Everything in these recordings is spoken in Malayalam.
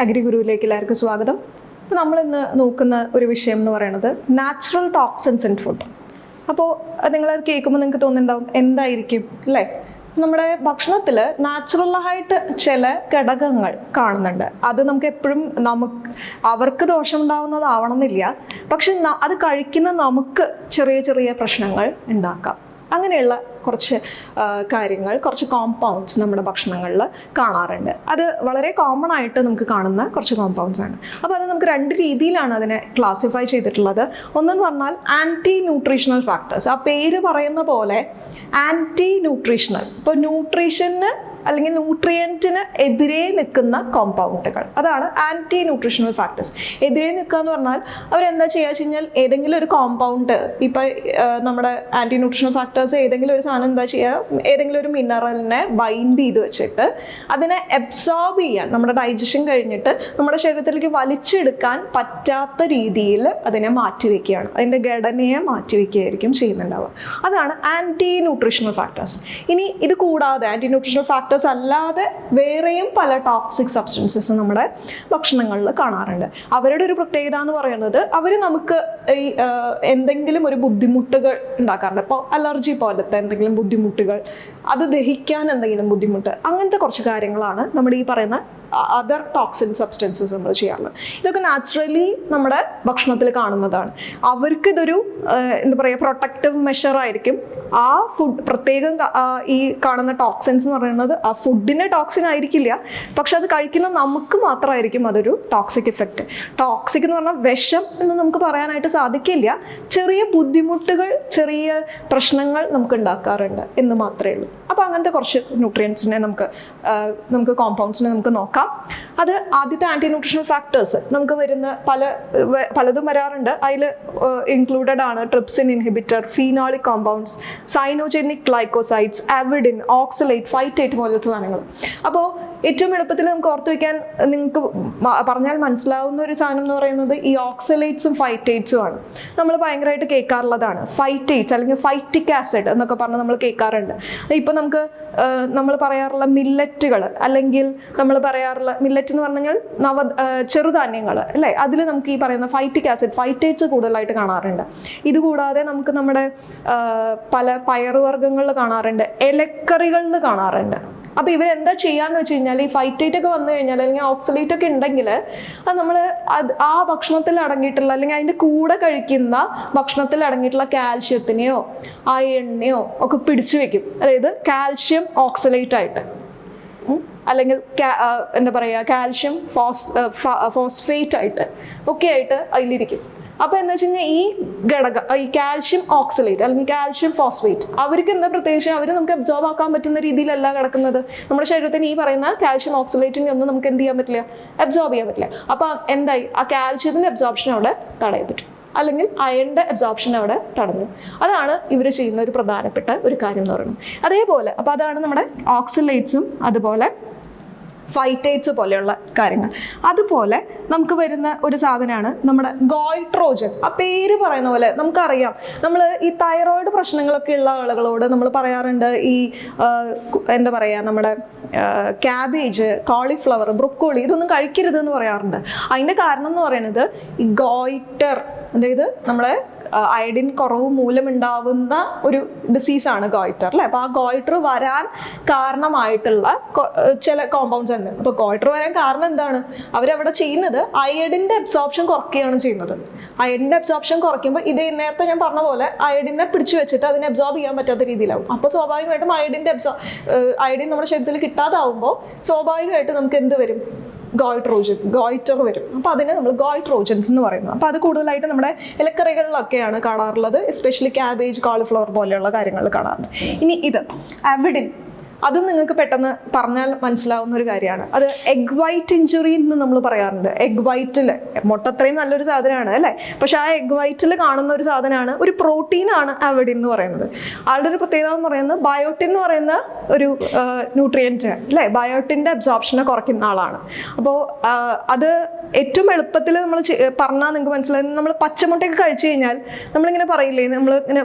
അഗ്രി ഗുരുവിലേക്ക് എല്ലാവർക്കും സ്വാഗതം. അപ്പോൾ നമ്മളിന്ന് നോക്കുന്ന ഒരു വിഷയം എന്ന് പറയുന്നത് നാച്ചുറൽ ടോക്സിൻസ് ഇൻ ഫുഡ്. അപ്പോൾ നിങ്ങളത് കേൾക്കുമ്പോൾ നിങ്ങൾക്ക് തോന്നുന്നുണ്ടാവും എന്തായിരിക്കും അല്ലേ? നമ്മുടെ ഭക്ഷണത്തിൽ നാച്ചുറലായിട്ട് ചില ഘടകങ്ങൾ കാണുന്നുണ്ട്. അത് നമുക്ക് എപ്പോഴും അവർക്ക് ദോഷമുണ്ടാവുന്നതാവണമെന്നില്ല, പക്ഷെ അത് കഴിക്കുന്ന നമുക്ക് ചെറിയ ചെറിയ പ്രശ്നങ്ങൾ ഉണ്ടാക്കാം. അങ്ങനെയുള്ള കുറച്ച് കാര്യങ്ങൾ, കുറച്ച് കോമ്പൗണ്ട്സ് നമ്മുടെ ഭക്ഷണങ്ങളിൽ കാണാറുണ്ട്. അത് വളരെ കോമൺ ആയിട്ട് നമുക്ക് കാണുന്ന കുറച്ച് കോമ്പൗണ്ട്സ് ആണ്. അപ്പോൾ അത് നമുക്ക് രണ്ട് രീതിയിലാണ് അതിനെ ക്ലാസിഫൈ ചെയ്തിട്ടുള്ളത്. ഒന്നെന്ന് പറഞ്ഞാൽ ആൻറ്റി ന്യൂട്രീഷണൽ ഫാക്ടേഴ്സ്. ആ പേര് പറയുന്ന പോലെ ആൻറ്റി ന്യൂട്രീഷണൽ, ഇപ്പോൾ ന്യൂട്രീഷന് അല്ലെങ്കിൽ ന്യൂട്രിയൻറ്റിന് എതിരെ നിൽക്കുന്ന കോമ്പൗണ്ടുകൾ, അതാണ് ആൻറ്റി ന്യൂട്രീഷണൽ ഫാക്ടേഴ്സ്. എതിരെ നിൽക്കുക എന്ന് പറഞ്ഞാൽ അവരെന്താ ചെയ്യുക വെച്ച് കഴിഞ്ഞാൽ ഏതെങ്കിലും ഒരു കോമ്പൗണ്ട്, ഇപ്പം നമ്മുടെ ആൻറ്റി ന്യൂട്രീഷണൽ ഫാക്ടേഴ്സ് ഏതെങ്കിലും ഒരു സാധനം എന്താ ചെയ്യുക, ഏതെങ്കിലും ഒരു മിനറലിനെ ബൈൻഡ് ചെയ്ത് വെച്ചിട്ട് അതിനെ അബ്സോർബ് ചെയ്യാൻ, നമ്മുടെ ഡൈജഷൻ കഴിഞ്ഞിട്ട് നമ്മുടെ ശരീരത്തിലേക്ക് വലിച്ചെടുക്കാൻ പറ്റാത്ത രീതിയിൽ അതിനെ മാറ്റിവെക്കുകയാണ്, അതിൻ്റെ ഘടനയെ മാറ്റിവെക്കുകയായിരിക്കും ചെയ്യുന്നുണ്ടാവുക. അതാണ് ആൻറ്റി ന്യൂട്രീഷണൽ ഫാക്ടേഴ്സ്. ഇനി ഇത് കൂടാതെ ആൻറ്റി ന്യൂട്രീഷണൽ ഫാക്ടേഴ്സ് അല്ലാതെ വേറെയും പല ടോക്സിക് സബ്സ്റ്റൻസസ് നമ്മുടെ ഭക്ഷണങ്ങളിൽ കാണാറുണ്ട്. അവരുടെ ഒരു പ്രത്യേകത എന്ന് പറയുന്നത് അവർ നമുക്ക് ഈ എന്തെങ്കിലും ഒരു ബുദ്ധിമുട്ടുകൾ ഉണ്ടാക്കാറുണ്ട്. ഇപ്പോൾ അലർജി പോലത്തെ എന്തെങ്കിലും ബുദ്ധിമുട്ടുകൾ, അത് ദഹിക്കാൻ എന്തെങ്കിലും ബുദ്ധിമുട്ട്, അങ്ങനത്തെ കുറച്ച് കാര്യങ്ങളാണ് നമ്മുടെ ഈ പറയുന്ന അതർ ടോക്സിൻ സബ്സ്റ്റൻസസ് നമ്മൾ ചെയ്യാറുള്ളത്. ഇതൊക്കെ നാച്ചുറലി നമ്മുടെ ഭക്ഷണത്തിൽ കാണുന്നതാണ്. അവർക്ക് ഇതൊരു എന്താ പറയുക, പ്രൊട്ടക്റ്റീവ് മെഷർ ആയിരിക്കും. ആ ഫുഡ് പ്രത്യേകം ഈ കാണുന്ന ടോക്സിൻസ് എന്ന് പറയുന്നത് ആ ഫുഡിന് ടോക്സിൻ ആയിരിക്കില്ല, പക്ഷെ അത് കഴിക്കുന്ന നമുക്ക് മാത്രമായിരിക്കും അതൊരു ടോക്സിക് ഇഫക്റ്റ്. ടോക്സിക് എന്ന് പറഞ്ഞാൽ വിഷം എന്ന് നമുക്ക് പറയാനായിട്ട് സാധിക്കില്ല. ചെറിയ ബുദ്ധിമുട്ടുകൾ, ചെറിയ പ്രശ്നങ്ങൾ നമുക്ക് ഉണ്ടാക്കാറുണ്ട് എന്ന് മാത്രമേ ഉള്ളൂ. അപ്പോൾ അങ്ങനത്തെ കുറച്ച് ന്യൂട്രിയൻസിനെ നമുക്ക് കോമ്പൗണ്ട്സിനെ നമുക്ക് നോക്കാം. അത് ആദ്യത്തെ ആൻറ്റി ന്യൂട്രീഷണൽ ഫാക്ടേഴ്സ് നമുക്ക് വരുന്ന പലതും വരാറുണ്ട്. അതിൽ ഇൻക്ലൂഡഡ് ആണ് trypsin inhibitor, phenolic compounds, cyanogenic glycosides, avidin, oxalate, phytate പോലത്തെ സാധനങ്ങൾ. അപ്പോൾ ഏറ്റവും എളുപ്പത്തിൽ നമുക്ക് ഓർത്ത് വയ്ക്കാൻ, നിങ്ങൾക്ക് പറഞ്ഞാൽ മനസ്സിലാവുന്ന ഒരു സാധനം എന്ന് പറയുന്നത് ഈ ഓക്സലേറ്റ്സും ഫൈറ്റേറ്റ്സും ആണ്. നമ്മൾ ഭയങ്കരമായിട്ട് കേൾക്കാറുള്ളതാണ് ഫൈറ്റേറ്റ്സ് അല്ലെങ്കിൽ ഫൈറ്റിക് ആസിഡ് എന്നൊക്കെ പറഞ്ഞ് നമ്മൾ കേൾക്കാറുണ്ട്. ഇപ്പം നമ്മൾ പറയാറുള്ള മില്ലറ്റുകൾ, അല്ലെങ്കിൽ നമ്മൾ പറയാറുള്ള മില്ലറ്റ് എന്ന് പറഞ്ഞു കഴിഞ്ഞാൽ ചെറുധാന്യങ്ങൾ അല്ലേ, അതിൽ നമുക്ക് ഈ പറയുന്ന ഫൈറ്റിക് ആസിഡ്, ഫൈറ്റേറ്റ്സ് കൂടുതലായിട്ട് കാണാറുണ്ട്. ഇതുകൂടാതെ നമുക്ക് നമ്മുടെ പല പയറുവർഗ്ഗങ്ങളിൽ കാണാറുണ്ട്, ഇലക്കറികളിൽ കാണാറുണ്ട്. അപ്പോൾ ഇവരെന്താ ചെയ്യാന്ന് വെച്ച് കഴിഞ്ഞാൽ ഈ ഫൈറ്റേറ്റ് ഒക്കെ വന്നു കഴിഞ്ഞാൽ, അല്ലെങ്കിൽ ഓക്സലേറ്റ് ഒക്കെ ഉണ്ടെങ്കിൽ അത് നമ്മൾ ആ ഭക്ഷണത്തിൽ അടങ്ങിയിട്ടുള്ള, അല്ലെങ്കിൽ അതിൻ്റെ കൂടെ കഴിക്കുന്ന ഭക്ഷണത്തിൽ അടങ്ങിയിട്ടുള്ള കാൽഷ്യത്തിനെയോ അയണിനെയോ ഒക്കെ പിടിച്ചു വെക്കും. അതായത് കാൽഷ്യം ഓക്സലേറ്റ് ആയിട്ട്, അല്ലെങ്കിൽ എന്താ പറയുക, കാൽഷ്യം ഫോസ്ഫേറ്റ് ആയിട്ട് ഒക്കെ ആയിട്ട് അതിലിരിക്കും. അപ്പോൾ എന്താ വെച്ച് കഴിഞ്ഞാൽ ഈ ഘടകം, ഈ കാൽഷ്യം ഓക്സലേറ്റ് അല്ലെങ്കിൽ കാൽഷ്യം ഫോസ്ഫേറ്റ്, അവർക്ക് എന്താ പ്രത്യേകിച്ച്, അവർ നമുക്ക് അബ്സോർബ് ആക്കാൻ പറ്റുന്ന രീതിയിലല്ല കിടക്കുന്നത്. നമ്മുടെ ശരീരത്തിന് ഈ പറയുന്ന കാൽഷ്യം ഓക്സലേറ്റിനെ ഒന്നും നമുക്ക് എന്ത് ചെയ്യാൻ പറ്റില്ല, അബ്സോർബ് ചെയ്യാൻ പറ്റില്ല. അപ്പോൾ എന്തായി, ആ കാൽഷ്യത്തിൻ്റെ അബ്സോർപ്ഷൻ അവിടെ തടയാൻ പറ്റും, അല്ലെങ്കിൽ അയണിൻ്റെ അബ്സോർപ്ഷൻ അവിടെ തടഞ്ഞു. അതാണ് ഇവർ ചെയ്യുന്ന ഒരു പ്രധാനപ്പെട്ട ഒരു കാര്യം എന്ന് പറയുന്നത്. അതേപോലെ അപ്പോൾ അതാണ് നമ്മുടെ ഓക്സലേറ്റ്സും അതുപോലെ ഫൈറ്റേറ്റ്സ് പോലെയുള്ള കാര്യങ്ങൾ. അതുപോലെ നമുക്ക് വരുന്ന ഒരു സാധനമാണ് നമ്മുടെ ഗോയിട്രോജൻ. ആ പേര് പറയുന്ന പോലെ നമുക്കറിയാം, നമ്മൾ ഈ തൈറോയിഡ് പ്രശ്നങ്ങളൊക്കെ ഉള്ള ആളുകളോട് നമ്മൾ പറയാറുണ്ട് ഈ എന്താ പറയുക, നമ്മുടെ ക്യാബേജ്, കോളിഫ്ലവർ, ബ്രൊക്കോളി ഇതൊന്നും കഴിക്കരുത് എന്ന് പറയാറുണ്ട്. അതിൻ്റെ കാരണം എന്ന് പറയുന്നത് ഈ ഗോയിറ്റർ, അതായത് നമ്മളെ അയഡിൻ കുറവ് മൂലമുണ്ടാവുന്ന ഒരു ഡിസീസാണ് ഗോയിറ്റർ അല്ലേ. അപ്പോൾ ആ ഗോയിറ്റർ വരാൻ കാരണമായിട്ടുള്ള ചില കോമ്പൗണ്ട്സ് ഉണ്ട്. അപ്പോൾ ഗോയിറ്റർ വരാൻ കാരണം എന്താണ്, അവരവിടെ ചെയ്യുന്നത് അയഡിൻ്റെ അബ്സോർപ്ഷൻ കുറയ്ക്കുകയാണ് ചെയ്യുന്നത്. അയഡിൻ്റെ അബ്സോർപ്ഷൻ കുറയ്ക്കുമ്പോൾ ഇത് നേരത്തെ ഞാൻ പറഞ്ഞ പോലെ അയഡിനെ പിടിച്ചു വെച്ചിട്ട് അതിനെ അബ്സോർബ് ചെയ്യാൻ പറ്റാത്ത രീതിയിലാവും. അപ്പോൾ സ്വാഭാവികമായിട്ടും അയഡിൻ നമ്മുടെ ശരീരത്തിൽ കിട്ടാതാവുമ്പോൾ സ്വാഭാവികമായിട്ട് നമുക്ക് എന്ത് വരും, ഗോയിറ്റർ വരും. അപ്പോൾ അതിനെ നമ്മൾ ഗോയിട്രോജൻസ് എന്ന് പറയുന്നു. അപ്പോൾ അത് കൂടുതലായിട്ട് നമ്മുടെ ഇലക്കറികളിലൊക്കെയാണ് കാണാറുള്ളത്, എസ്പെഷ്യലി ക്യാബേജ്, കോളിഫ്ലവർ പോലെയുള്ള കാര്യങ്ങൾ കാണാറുണ്ട്. ഇനി ഇത് അവിഡിൻ, അതും നിങ്ങൾക്ക് പെട്ടെന്ന് പറഞ്ഞാൽ മനസ്സിലാവുന്ന ഒരു കാര്യമാണ്. അത് എഗ് വൈറ്റ് ഇഞ്ചുറി എന്ന് നമ്മൾ പറയാറുണ്ട്. എഗ് വൈറ്റിൽ, മുട്ട അത്രയും നല്ലൊരു സാധനമാണ് അല്ലേ, പക്ഷെ ആ എഗ് വൈറ്റിൽ കാണുന്ന ഒരു സാധനമാണ്, ഒരു പ്രോട്ടീനാണ് അവിഡിൻ എന്ന് പറയുന്നത്. ആളുടെ ഒരു പ്രത്യേകത എന്ന് പറയുന്നത് ബയോട്ടിൻ എന്ന് പറയുന്ന ഒരു ന്യൂട്രിയൻറ്റ് അല്ലേ, ബയോട്ടിൻ്റെ അബ്സോർപ്ഷനെ കുറയ്ക്കുന്ന ആളാണ്. അപ്പോൾ അത് ഏറ്റവും എളുപ്പത്തിൽ നമ്മൾ പറഞ്ഞാൽ നിങ്ങൾക്ക് മനസ്സിലായത്, നമ്മൾ പച്ചമുട്ടയൊക്കെ കഴിച്ചു കഴിഞ്ഞാൽ നമ്മളിങ്ങനെ പറയില്ലേ, നമ്മൾ ഇങ്ങനെ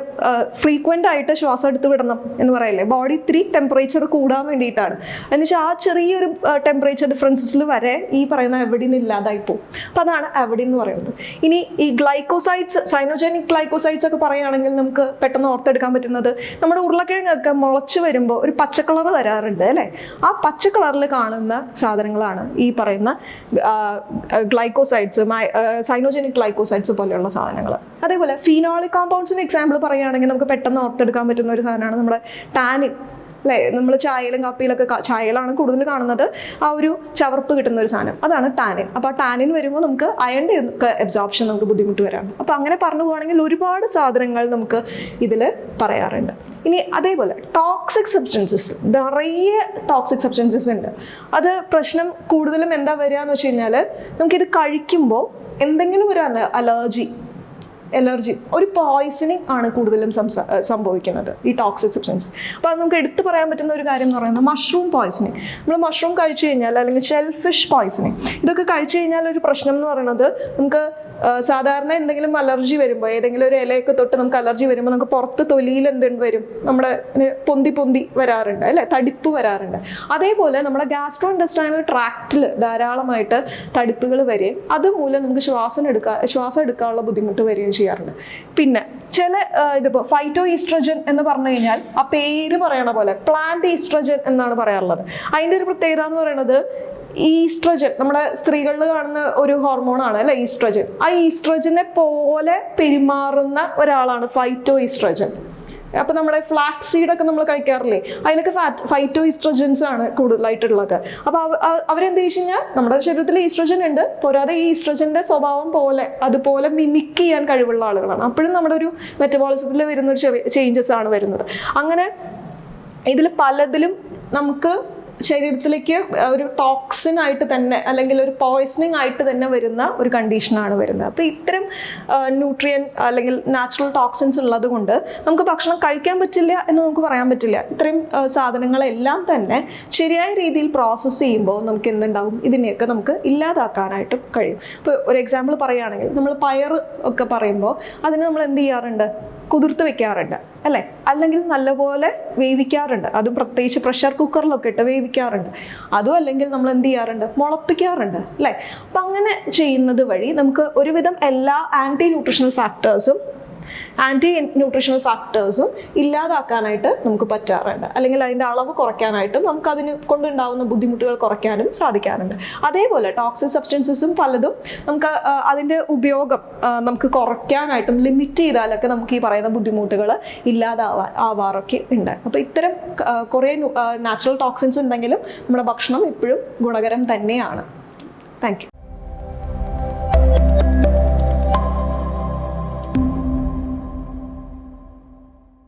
ഫ്രീക്വൻ്റ് ആയിട്ട് ശ്വാസം എടുത്ത് വിടണം എന്ന് പറയില്ലേ, ബോഡി ഇത്തിരി ടെമ്പറേച്ചർ കൂടാൻ വേണ്ടിയിട്ടാണ്. എന്നുവെച്ചാൽ ആ ചെറിയൊരു ടെമ്പറേച്ചർ ഡിഫറൻസസിൽ വരെ ഈ പറയുന്ന എവിഡിൻ ഇല്ലാതായി പോകും. അപ്പോൾ അതാണ് എവിഡിൻ എന്ന് പറയുന്നത്. ഇനി ഈ ഗ്ലൈക്കോസൈഡ്സ്, സൈനോജനിക് ഗ്ലൈക്കോസൈഡ്സ് ഒക്കെ പറയുകയാണെങ്കിൽ നമുക്ക് പെട്ടെന്ന് ഓർത്തെടുക്കാൻ പറ്റുന്നത്, നമ്മുടെ ഉരുളക്കിഴങ്ങൊക്കെ മുളച്ച് വരുമ്പോൾ ഒരു പച്ച കളർ വരാറുണ്ട് അല്ലേ, ആ പച്ച കളറിൽ കാണുന്ന സാധനങ്ങളാണ് ഈ പറയുന്ന ഗ്ലൈക്കോസൈഡ്സ്, സൈനോജനിക് ഗ്ലൈക്കോസൈഡ്സ് പോലെയുള്ള സാധനങ്ങൾ. അതേപോലെ ഫീനോളിക് കോമ്പൗണ്ട്സിന്റെ എക്സാമ്പിൾ പറയുകയാണെങ്കിൽ നമുക്ക് പെട്ടെന്ന് ഓർത്തെടുക്കാൻ പറ്റുന്ന ഒരു സാധനമാണ് നമ്മുടെ ടാനിൻ അല്ലേ. നമ്മൾ ചായയിലും കാപ്പിയിലൊക്കെ, ചായയിലാണ് കൂടുതൽ കാണുന്നത് ആ ഒരു ചവർപ്പ് കിട്ടുന്ന ഒരു സാധനം, അതാണ് ടാനിൻ. അപ്പോൾ ആ ടാനിൻ വരുമ്പോൾ നമുക്ക് അയണിൻ്റെ ഒക്കെ അബ്സോർപ്ഷൻ നമുക്ക് ബുദ്ധിമുട്ട് വരാറുണ്ട്. അപ്പോൾ അങ്ങനെ പറഞ്ഞു പോകുകയാണെങ്കിൽ ഒരുപാട് സാധനങ്ങൾ നമുക്ക് ഇതിൽ പറയാറുണ്ട്. ഇനി അതേപോലെ ടോക്സിക് സബ്സ്റ്റൻസസ്, നിറയെ ടോക്സിക് സബ്സ്റ്റൻസസ് ഉണ്ട്. അത് പ്രശ്നം കൂടുതലും എന്താ വരിക എന്ന് വെച്ച് കഴിഞ്ഞാൽ, നമുക്കിത് കഴിക്കുമ്പോൾ എന്തെങ്കിലും ഒരു അലർജി, ഒരു പോയ്സണിങ് ആണ് കൂടുതലും സംഭവിക്കുന്നത് ഈ ടോക്സിക് സബ്സ്റ്റൻസ്. അപ്പോൾ അത് നമുക്ക് എടുത്തു പറയാൻ പറ്റുന്ന ഒരു കാര്യം എന്ന് പറയുന്നത് മഷ്റൂം പോയ്സണിങ്. നമ്മൾ മഷ്റൂം കഴിച്ചു കഴിഞ്ഞാൽ, അല്ലെങ്കിൽ ഷെൽഫിഷ് പോയ്സണിങ്, ഇതൊക്കെ കഴിച്ചു കഴിഞ്ഞാൽ ഒരു പ്രശ്നം എന്ന് പറയുന്നത്, നമുക്ക് സാധാരണ എന്തെങ്കിലും അലർജി വരുമ്പോൾ, ഏതെങ്കിലും ഒരു ഇലയൊക്കെ തൊട്ട് നമുക്ക് അലർജി വരുമ്പോൾ നമുക്ക് പുറത്ത് തൊലിയിൽ എന്തുണ്ട് വരും, നമ്മുടെ പൊന്തി വരാറുണ്ട് അല്ലേ, തടിപ്പ് വരാറുണ്ട്. അതേപോലെ നമ്മുടെ ഗ്യാസ്ട്രോ ഇൻഡസ്ട്രൈനൽ ട്രാക്റ്റിൽ ധാരാളമായിട്ട് തടിപ്പുകൾ വരികയും അതുമൂലം നമുക്ക് ശ്വാസം എടുക്കാനുള്ള ബുദ്ധിമുട്ട് വരികയും ചെയ്യാറുണ്ട്. പിന്നെ ചില ഇതിപ്പോൾ ഫൈറ്റോ ഈസ്ട്രജൻ എന്ന് പറഞ്ഞു കഴിഞ്ഞാൽ ആ പേര് പറയണ പോലെ പ്ലാന്റ് ഈസ്ട്രജൻ എന്നാണ് പറയാറുള്ളത്. അതിൻ്റെ ഒരു പ്രത്യേകത എന്ന് പറയുന്നത്, ഈസ്ട്രജൻ നമ്മുടെ സ്ത്രീകളിൽ കാണുന്ന ഒരു ഹോർമോണാണ് അല്ലെ ഈസ്ട്രജൻ. ആ ഈസ്ട്രജനെ പോലെ പെരുമാറുന്ന ഒരാളാണ് ഫൈറ്റോ ഈസ്ട്രജൻ. അപ്പൊ നമ്മുടെ ഫ്ലാക്സ് സീഡൊക്കെ നമ്മൾ കഴിക്കാറില്ലേ, അതിലൊക്കെ ഫൈറ്റോ ഈസ്ട്രജൻസ് ആണ് കൂടുതലായിട്ടുള്ളത്. അപ്പൊ അവരെന്ത് വെച്ച് കഴിഞ്ഞാൽ, നമ്മുടെ ശരീരത്തിൽ ഈസ്ട്രജൻ ഉണ്ട്, പോരാതെ ഈ ഈസ്ട്രജന്റെ സ്വഭാവം അതുപോലെ മിമിക് ചെയ്യാൻ കഴിവുള്ള ആളുകളാണ്. അപ്പോഴും നമ്മുടെ ഒരു മെറ്റബോളിസത്തിൽ വരുന്ന ഒരു ചെറിയ ചേഞ്ചസ് ആണ് വരുന്നത്. അങ്ങനെ ഇതിൽ പലതിലും നമുക്ക് ശരീരത്തിലേക്ക് ഒരു ടോക്സിൻ ആയിട്ട് തന്നെ, അല്ലെങ്കിൽ ഒരു പോയ്സണിങ് ആയിട്ട് തന്നെ വരുന്ന ഒരു കണ്ടീഷനാണ് വരുന്നത്. അപ്പോൾ ഇത്തരം ന്യൂട്രിയൻ അല്ലെങ്കിൽ നാച്ചുറൽ ടോക്സിൻസ് ഉള്ളത് കൊണ്ട് നമുക്ക് ഭക്ഷണം കഴിക്കാൻ പറ്റില്ല എന്ന് നമുക്ക് പറയാൻ പറ്റില്ല. ഇത്രയും സാധനങ്ങളെല്ലാം തന്നെ ശരിയായ രീതിയിൽ പ്രോസസ്സ് ചെയ്യുമ്പോൾ നമുക്ക് എന്തുണ്ടാവും, ഇതിനെയൊക്കെ നമുക്ക് ഇല്ലാതാക്കാനായിട്ടും കഴിയും. ഇപ്പോൾ ഒരു എക്സാമ്പിൾ പറയുകയാണെങ്കിൽ, നമ്മൾ പയർ ഒക്കെ പറയുമ്പോൾ അതിന് നമ്മൾ എന്ത് ചെയ്യാറുണ്ട്, കുതിർത്ത് വെക്കാറുണ്ട് അല്ലേ, അല്ലെങ്കിൽ നല്ലപോലെ വേവിക്കാറുണ്ട്. അതും പ്രത്യേകിച്ച് പ്രഷർ കുക്കറിലൊക്കെ ഇട്ട് വേവിക്കാറുണ്ട്. അതും അല്ലെങ്കിൽ നമ്മൾ എന്ത് ചെയ്യാറുണ്ട്, മുളപ്പിക്കാറുണ്ട് അല്ലേ. അപ്പം അങ്ങനെ ചെയ്യുന്നത് വഴി നമുക്ക് ഒരുവിധം എല്ലാ ആൻറ്റി ന്യൂട്രീഷണൽ ഫാക്ടേഴ്സും ഇല്ലാതാക്കാനായിട്ട് നമുക്ക് പറ്റാറുണ്ട്, അല്ലെങ്കിൽ അതിൻ്റെ അളവ് കുറയ്ക്കാനായിട്ടും നമുക്ക് അതിന് കൊണ്ടുണ്ടാവുന്ന ബുദ്ധിമുട്ടുകൾ കുറയ്ക്കാനും സാധിക്കാറുണ്ട്. അതേപോലെ ടോക്സിക് സബ്സ്റ്റൻസസും പലതും നമുക്ക് അതിൻ്റെ ഉപയോഗം നമുക്ക് കുറയ്ക്കാനായിട്ടും ലിമിറ്റ് ചെയ്താലൊക്കെ നമുക്ക് ഈ പറയുന്ന ബുദ്ധിമുട്ടുകൾ ആവാറൊക്കെ ഉണ്ട്. അപ്പോൾ ഇത്തരം കുറേ നാച്ചുറൽ ടോക്സിൻസ് ഉണ്ടെങ്കിലും നമ്മുടെ ഭക്ഷണം ഇപ്പോഴും ഗുണകരം തന്നെയാണ്. Thank you.